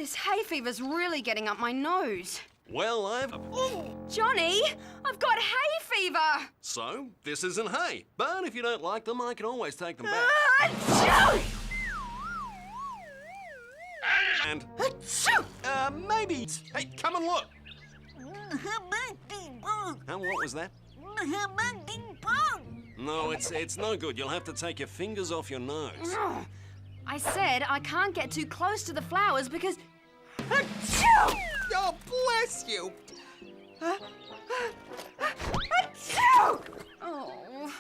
This hay fever's really getting up my nose. Well, Johnny, I've got hay fever! So, this isn't hay. But if you don't like them, I can always take them back. Achoo! And, Achoo! maybe... Hey, come and look! And what was that? No, it's no good. You'll have to take your fingers off your nose. Oh, I said I can't get too close to the flowers because... Achoo! Oh, bless you! Achoo! Oh.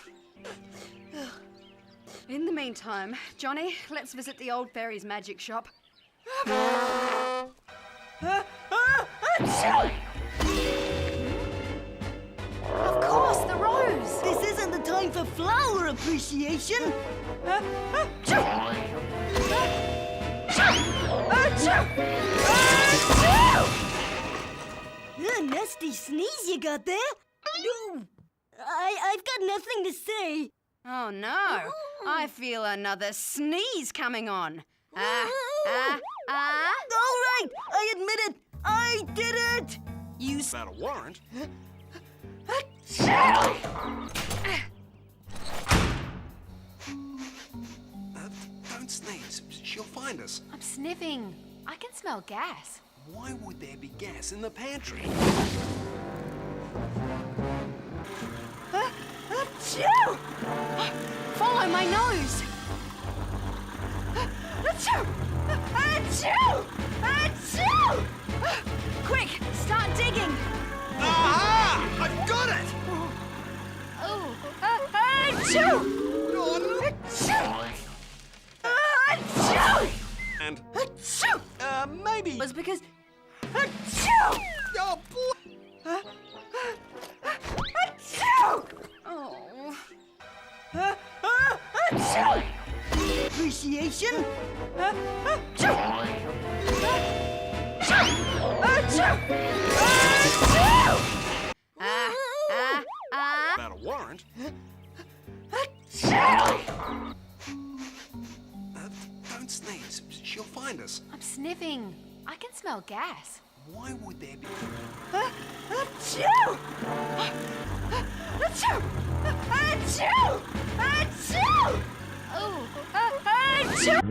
In the meantime, Johnny, let's visit the old fairy's magic shop. Achoo! Of course, the rose! This isn't the time for flower appreciation. Achoo! Achoo! Achoo! Nasty sneeze you got there. No, I've got nothing to say. Oh no, I feel another sneeze coming on. All right, I admit it. I did it. You Is that a warrant? Don't sneeze. She'll find us. I'm sniffing. I can smell gas. Why would there be gas in the pantry? Achoo! Follow my nose. Achoo! Achoo! Achoo! Quick, start digging. Aha! I've got it! Oh, achoo! Oh, no. Achoo! Achoo! And, Achoo! maybe... Was because... Achoo! Oh, Achoo! Oh. Achoo! Appreciation. Achoo! Achoo! Achoo! Is that a warrant? Achoo! Don't sneeze. She'll find us. I'm sniffing. I can smell gas. Why would there be... Achoo! Achoo! Achoo! Achoo! Oh, achoo!